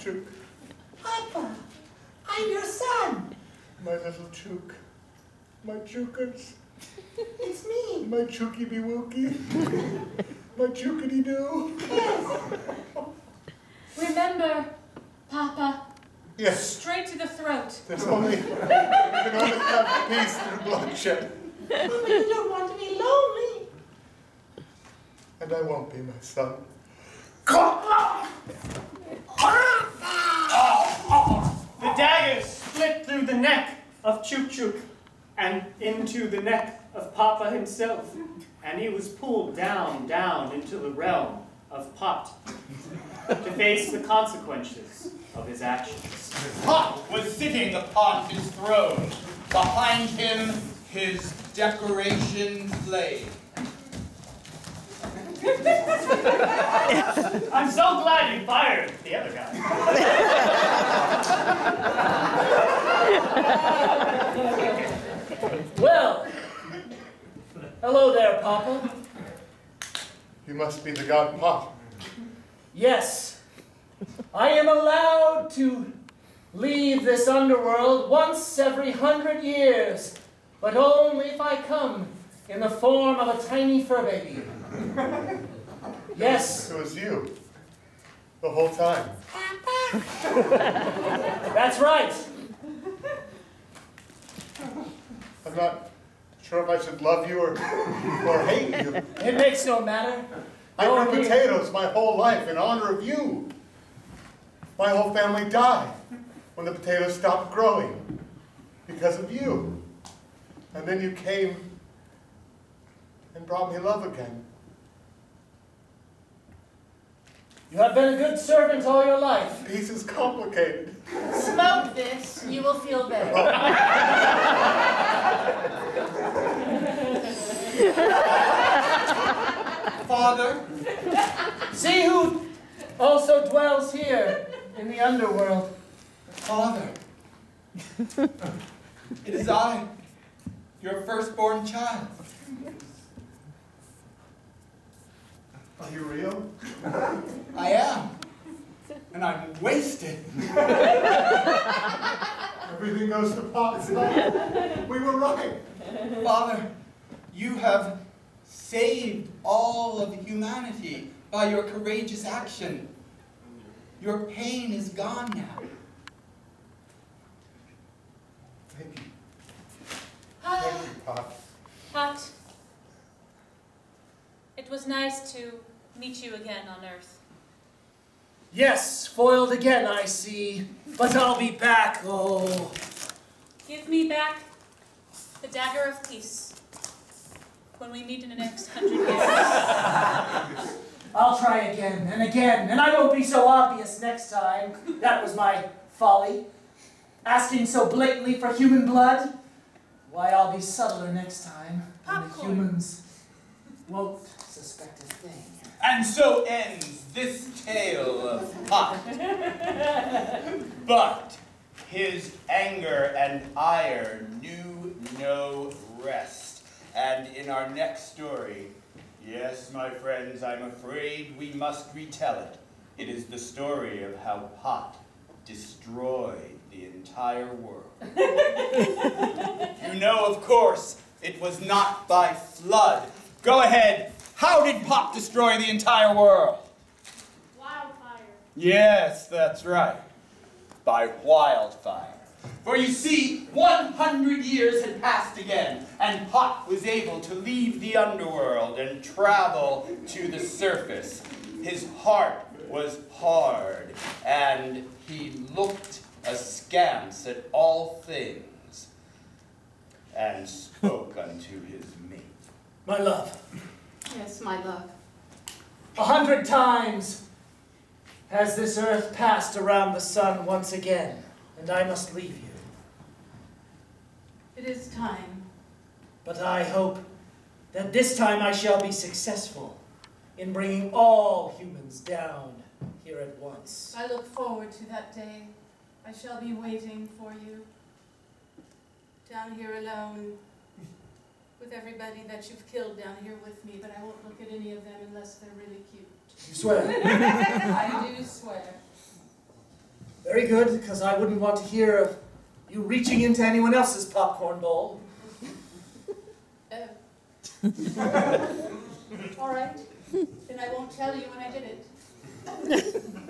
Chook. Papa, I'm your son. My little Chook. My Chookers. It's me. My Chooky be Wookie. My Chookity doo. Yes. Remember, Papa. Yes. Straight to the throat. There's only, you can only have peace through bloodshed. Papa, you don't want to be lonely. And I won't be, my son. The dagger split through the neck of Chook Chook and into the neck of Papa himself, and he was pulled down into the realm of Pot to face the consequences of his actions. Pot was sitting upon his throne. Behind him, his decoration flame. I'm so glad you fired the other guy. Well, hello there, Papa. You must be the god Pot. Yes, I am allowed to leave this underworld once every 100 years, but only if I come in the form of a tiny fur baby. Yes. It was you. The whole time. That's right. I'm not sure if I should love you or hate you. It makes no matter. I grew potatoes my whole life in honor of you. My whole family died when the potatoes stopped growing because of you. And then you came and brought me love again. You have been a good servant all your life. Peace is complicated. Smoke this, you will feel better. Father? See who also dwells here in the underworld. Father. It is I, your firstborn child. Are you real? I am. And I'm wasted. Everything goes to pot, son. We were right. Father, you have saved all of humanity by your courageous action. Your pain is gone now. Thank you. Thank you, Pot. Pot, it was nice to meet you again on Earth. Yes, foiled again, I see. But I'll be back, oh. Give me back the dagger of peace when we meet in the next 100 years. I'll try again, and I won't be so obvious next time. That was my folly. Asking so blatantly for human blood. Why, I'll be subtler next time, and the humans won't suspect a thing. And so ends this tale of Pot. But his anger and ire knew no rest. And in our next story, yes, my friends, I'm afraid we must retell it. It is the story of how Pot destroyed the entire world. You know, of course, it was not by flood. Go ahead. How did Pot destroy the entire world? Wildfire. Yes, that's right. By wildfire. For you see, 100 years had passed again, and Pot was able to leave the underworld and travel to the surface. His heart was hard, and he looked askance at all things, and spoke unto his mate. My love, Yes, my love. 100 times has this earth passed around the sun once again, and I must leave you. It is time. But I hope that this time I shall be successful in bringing all humans down here at once. I look forward to that day. I shall be waiting for you. Down here alone. With everybody that you've killed down here with me, but I won't look at any any of them unless they're really cute. You swear? I do swear. Very good, because I wouldn't want to hear of you reaching into anyone else's popcorn bowl. All right. Then I won't tell you when I did it.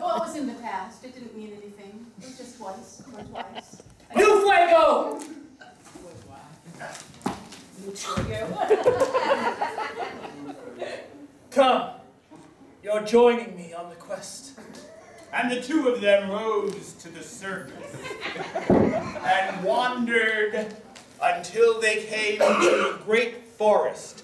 Oh, it was in the past. It didn't mean anything. It was just once or twice. You fuego! Come. You're joining me on the quest. And the two of them rose to the surface and wandered until they came to a great forest,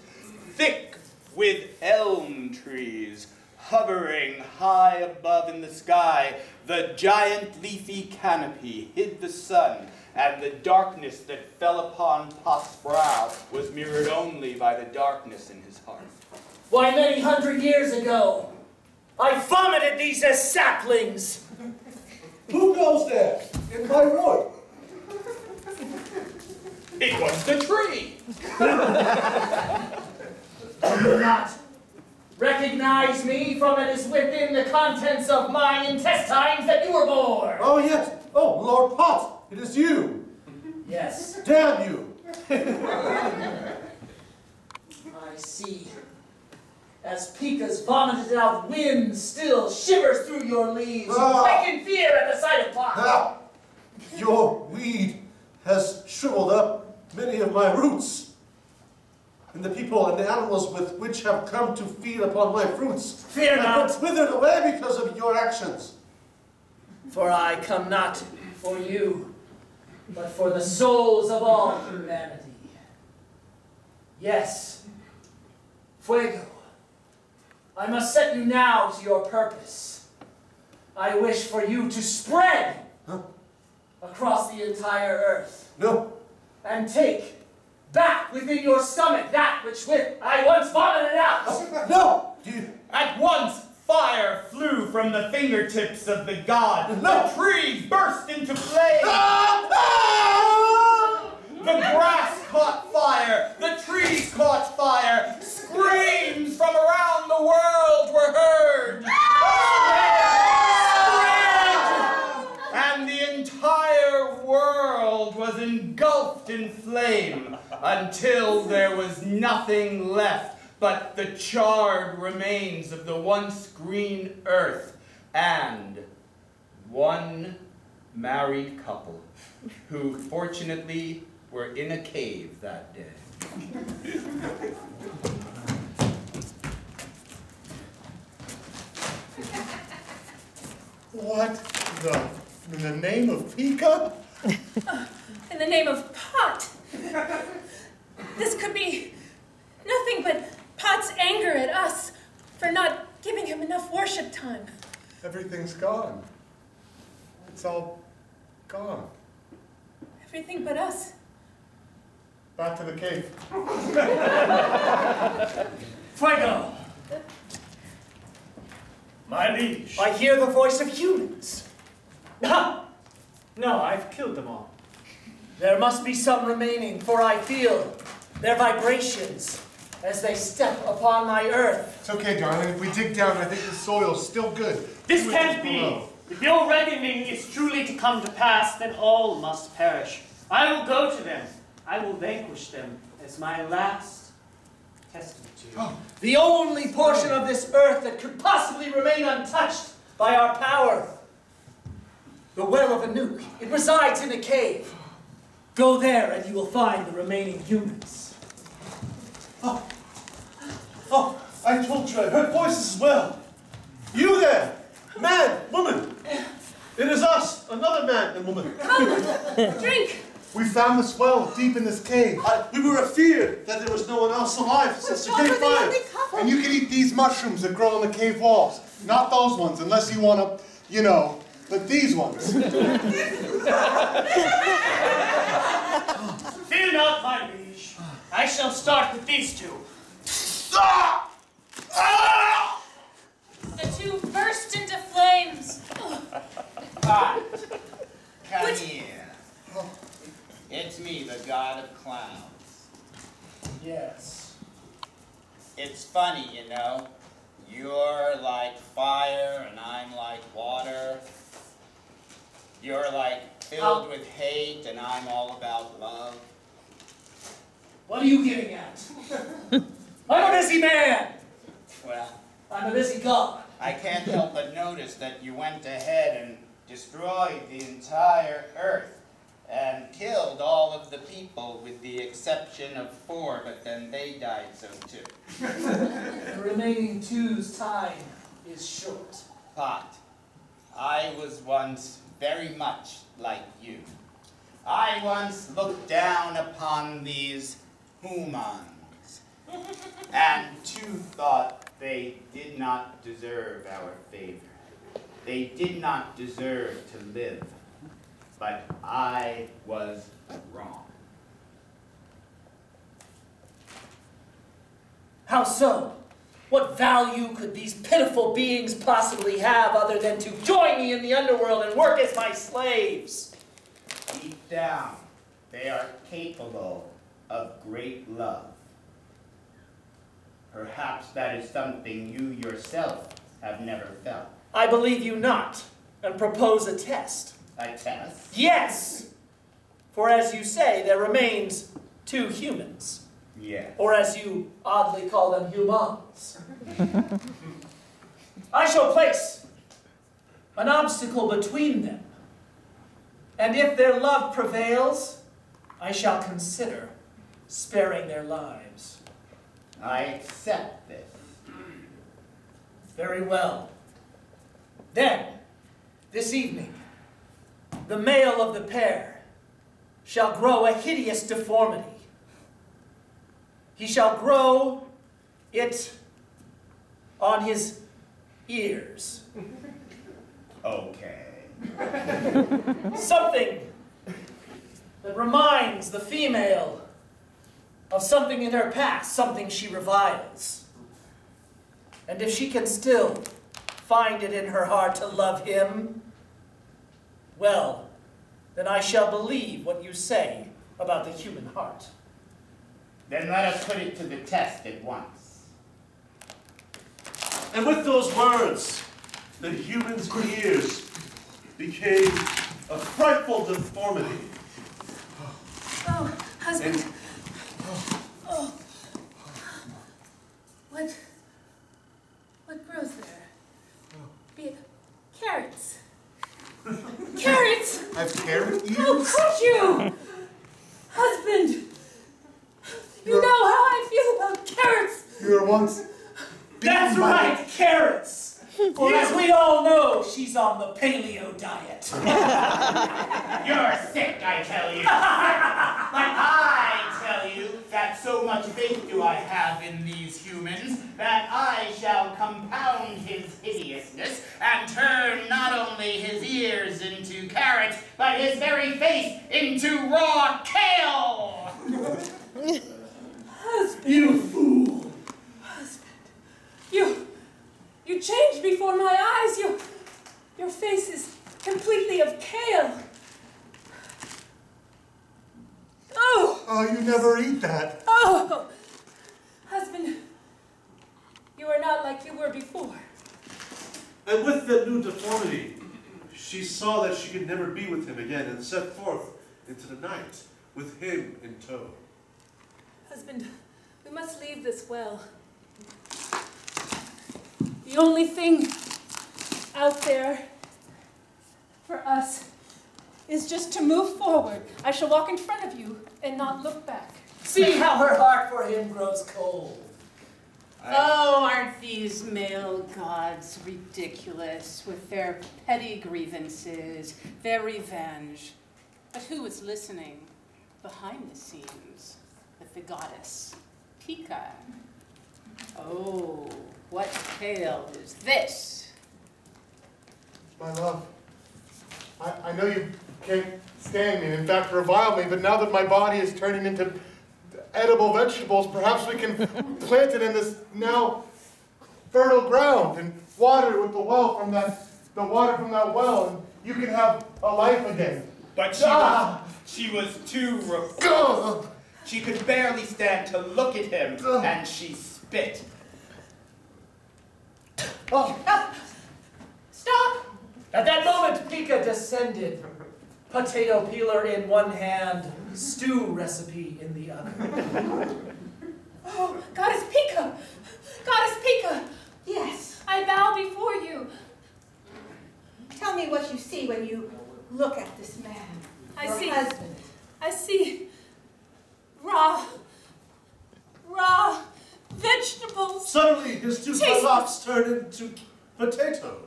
thick with elm trees, hovering high above in the sky. The giant leafy canopy hid the sun, and the darkness that fell upon Pot's brow was mirrored only by the darkness in his heart. Why, many hundred years ago, I vomited these as saplings. Who goes there? In my wood? It was the tree! Do you not recognize me from it is within the contents of my intestines that you were born? Oh, yes. Oh, Lord Pot, it is you. Yes. Damn you. I see. As Pika's vomited out wind still shivers through your leaves, you quake in fear at the sight of Pot. Ah, your weed has shriveled up many of my roots. And the people and the animals with which have come to feed upon my fruits Fear not, have withered away because of your actions. for I come not for you, but for the souls of all humanity. Yes, Fuego, I must set you now to your purpose. I wish for you to spread across the entire earth. No. And take back within your stomach that which I once vomited out. No. At once, fire flew from the fingertips of the god. No. The trees burst into flame. The grass caught fire. The trees caught fire. Screams from around the world were heard. And the entire world was engulfed in flame until there was nothing left but the charred remains of the once green earth and one married couple who fortunately were in a cave that day. What in the name of Pika? In the name of Pot. This could be nothing but Pot's anger at us for not giving him enough worship time. Everything's gone. It's all gone. Everything but us. Back to the cave. Fuego! My liege. I hear the voice of humans. No, I've killed them all. There must be some remaining, for I feel their vibrations as they step upon my earth. It's okay, darling. If we dig down, I think the soil's still good. This Do it can't just be. below. If your reckoning is truly to come to pass, then all must perish. I will go to them. I will vanquish them as my last testament to you. The only portion of this earth that could possibly remain untouched by our power. The well of Anuk. It resides in a cave. Go there and you will find the remaining humans. Oh, I told you I heard voices as well. You there, man, woman. It is us, another man and woman. Come, drink. We found this well deep in this cave. We were afeared that there was no one else alive since the great fire. And you can eat these mushrooms that grow on the cave walls. Not those ones, unless you want to, you know, but these ones. Fear not, my liege. I shall start with these two. The two burst into flames. Pot, come here. It's me, the god of clouds. Yes. It's funny, you know. You're like fire and I'm like water. You're like filled with hate and I'm all about love. What are you getting at? I'm a busy man. Well, I'm a busy god. I can't help but notice that you went ahead and destroyed the entire earth and killed all of the people with the exception of 4, but then they died so too. The remaining 2's time is short. Pot, I was once very much like you. I once looked down upon these humans, and 2 thought they did not deserve our favor. They did not deserve to live, but I was wrong. How so? What value could these pitiful beings possibly have other than to join me in the underworld and work as my slaves? Deep down, they are capable of great love. Perhaps that is something you yourself have never felt. I believe you not, and propose a test. A test? Yes! For as you say, there remains 2 humans. Yes. Or as you oddly call them, humans. I shall place an obstacle between them. And if their love prevails, I shall consider sparing their lives. I accept this. Very well. Then, this evening, the male of the pair shall grow a hideous deformity. He shall grow it on his ears. Okay. Something that reminds the female of something in her past, something she reviles. And if she can still find it in her heart to love him, well, then I shall believe what you say about the human heart. Then let us put it to the test at once. And with those words, the human's ears became a frightful deformity. Oh, husband. Oh. What grows there? Carrots. Carrots! I've carrot ears? How could you? Husband, you know how I feel about carrots. You were once That's right, carrots! For as we all know, she's on the paleo diet. You're sick, I tell you. But I tell you that so much faith do I have in these humans that I shall compound his hideousness and turn not only his ears into carrots, but his very face into raw kale. Husband, You fool! husband, you changed before my eyes. Your face is completely of kale. Oh! Oh, you never eat that. Oh! Husband, you are not like you were before. And with the new deformity, she saw that she could never be with him again and set forth into the night with him in tow. Husband, we must leave this well. The only thing out there for us is just to move forward. I shall walk in front of you and not look back. See how her heart for him grows cold. Oh, aren't these male gods ridiculous with their petty grievances, their revenge? But who is listening behind the scenes with the goddess Pika? Oh, what tale is this? My love, I know you can't stand me and in fact revile me, but now that my body is turning into edible vegetables, perhaps we can plant it in this now fertile ground and water it with the water from that well, and you can have a life again. But she was too repulsive. She could barely stand to look at him, and she spit. Oh, Stop! at that moment, Pika descended. Potato peeler in one hand, stew recipe in the other. Oh, Goddess Pika! Goddess Pika! Yes. I bow before you. Tell me what you see when you look at this man. I your see. husband. I see raw vegetables. Suddenly, his two Taste- locks turn into potatoes.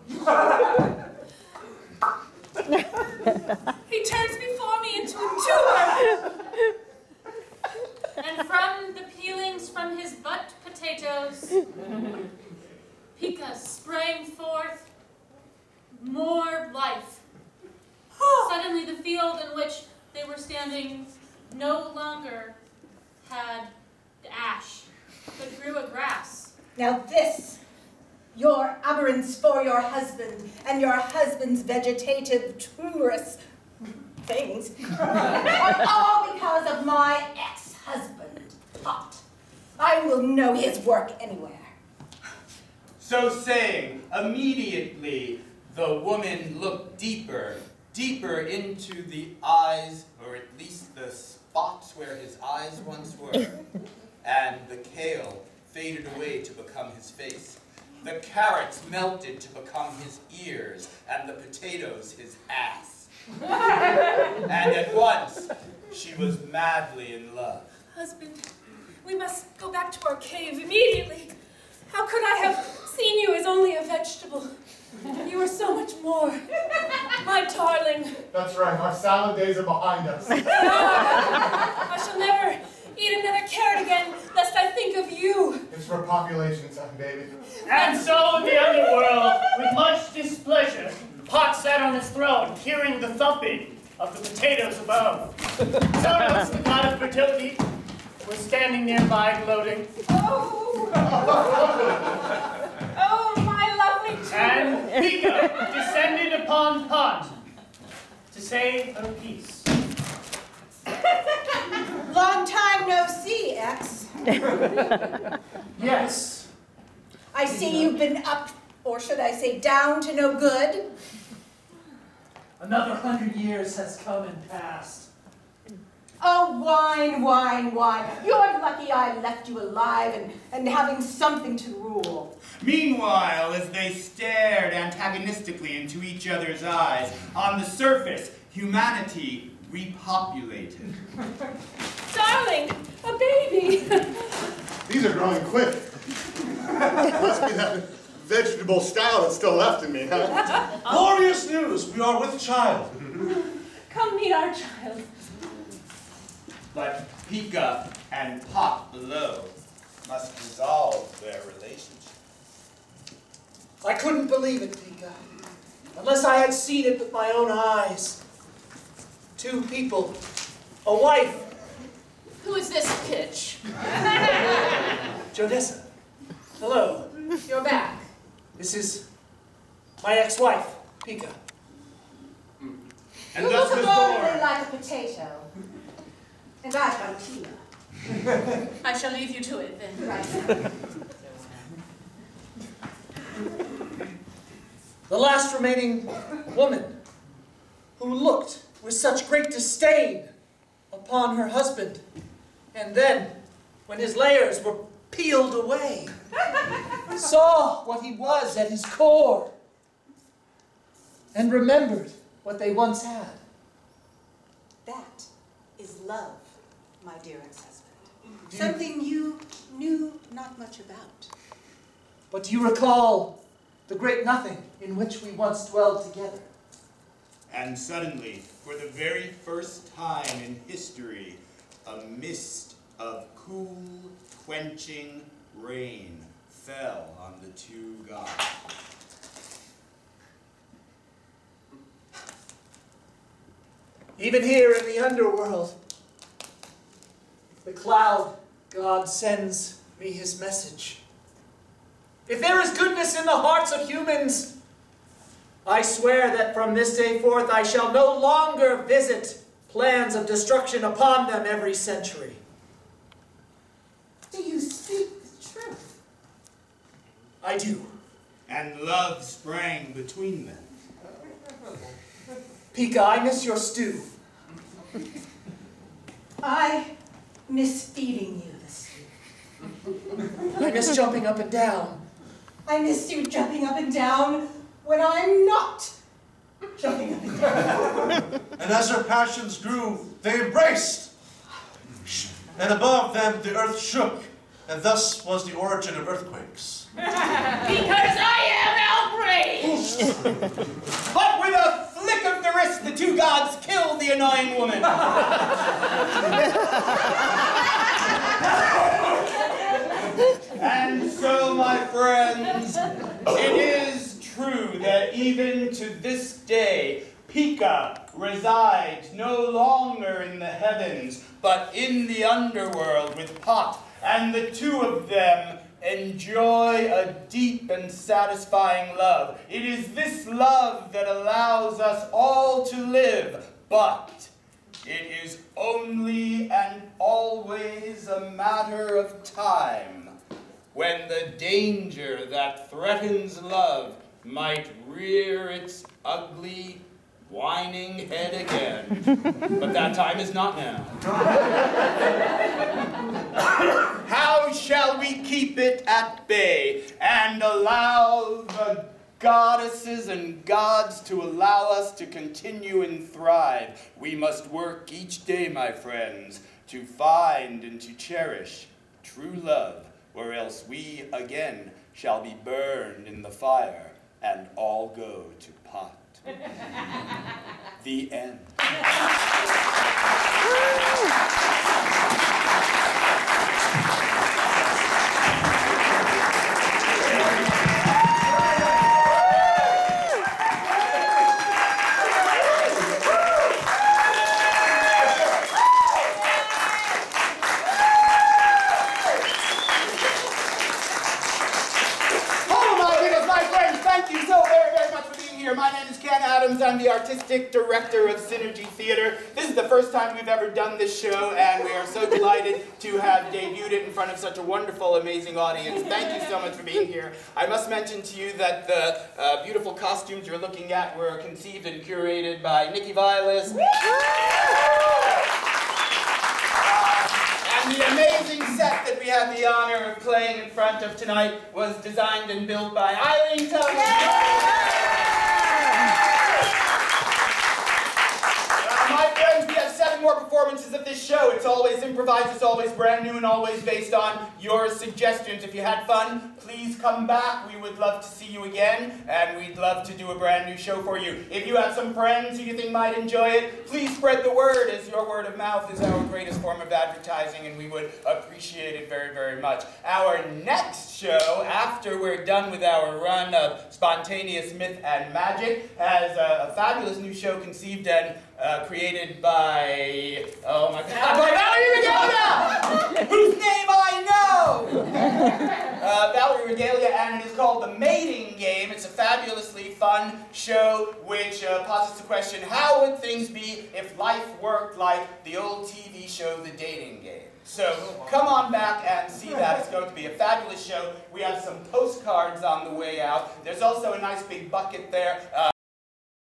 He turns before me into a tumor. And from the peelings from his butt potatoes, Pika sprang forth more life. Suddenly the field in which they were standing no longer had ash, but grew a grass. Now this, your aberrance for your husband and your husband's vegetative tumorous things, are all because of my ex-husband, Pot. I will know his work anywhere. So saying, immediately the woman looked deeper into the eyes, or at least the spots where his eyes once were, and the kale faded away to become his face. The carrots melted to become his ears, and the potatoes his ass. And at once, she was madly in love. Husband, we must go back to our cave immediately. How could I have seen you as only a vegetable? You are so much more. My darling. That's right, our salad days are behind us. I shall never eat another carrot again, lest I think of you. It's for population time, baby. And so in the underworld, with much displeasure, Pot sat on his throne, hearing the thumping of the potatoes above. Zonos, the god of fertility, was standing nearby gloating. Oh, my lovely tumor. And Pika descended upon Pot to say her piece. Long time no see, X. Yes. I see you've been up, or should I say down to no good. Another 100 years has come and passed. Oh, wine, wine, wine. You're lucky I left you alive and having something to rule. Meanwhile, as they stared antagonistically into each other's eyes, on the surface, humanity repopulated. Darling, a baby. These are growing quick. Must be that vegetable style that's still left in me, huh? Glorious news! We are with child. Come meet our child. But Pika and Pot below must resolve their relationship. I couldn't believe it, Pika, unless I had seen it with my own eyes. Two people, a wife. Who is this pitch? Jonessa, hello. You're back. This is my ex-wife, Pika. And You thus look was adorably born. like a potato. And I tortilla. I shall leave you to it then. Right. The last remaining woman who looked with such great disdain upon her husband, and then, when his layers were peeled away, saw what he was at his core, and remembered what they once had. That is love, my dear ex-husband. Something you knew not much about. But do you recall the great nothing in which we once dwelled together? And suddenly, for the very first time in history, a mist of cool, quenching rain fell on the two gods. Even here in the underworld, the cloud god sends me his message. If there is goodness in the hearts of humans, I swear that from this day forth I shall no longer visit plans of destruction upon them every century. Do you speak the truth? I do. and love sprang between them. Pika, I miss your stew. I miss feeding you the stew. I miss jumping up and down. I miss you jumping up and down when I'm not jumping up and down. And as their passions grew, they embraced. And above them the earth shook, and thus was the origin of earthquakes. Because I am outraged! But with a flick of the wrist, the two gods killed the annoying woman. And so, my friends, it is true that even to this day, Pika resides no longer in the heavens, but in the underworld with Pot, and the two of them enjoy a deep and satisfying love. It is this love that allows us all to live, but it is only and always a matter of time when the danger that threatens love might rear its ugly, whining head again. But that time is not now. How shall we keep it at bay and allow the goddesses and gods to allow us to continue and thrive? We must work each day, my friends, to find and to cherish true love, or else we again shall be burned in the fire and all go to pot. The end. My name is Ken Adams. I'm the artistic director of Synergy Theater. This is the first time we've ever done this show, and we are so delighted to have debuted it in front of such a wonderful, amazing audience. Thank you so much for being here. I must mention to you that the beautiful costumes you're looking at were conceived and curated by Nikki Vilas. And the amazing set that we have the honor of playing in front of tonight was designed and built by Eileen Thomas. My friends, we have 7 more performances of this show. It's always improvised, it's always brand new, and always based on your suggestions. If you had fun, please come back. We would love to see you again, and we'd love to do a brand new show for you. If you have some friends who you think might enjoy it, please spread the word, as your word of mouth is our greatest form of advertising, and we would appreciate it very, very much. Our next show, after we're done with our run of spontaneous myth and magic, has a fabulous new show conceived and created by, oh my God, by Valerie Regalia, whose name I know! Valerie Regalia, and it is called The Mating Game. It's a fabulously fun show which posits the question, how would things be if life worked like the old TV show The Dating Game? So come on back and see that. It's going to be a fabulous show. We have some postcards on the way out. There's also a nice big bucket there.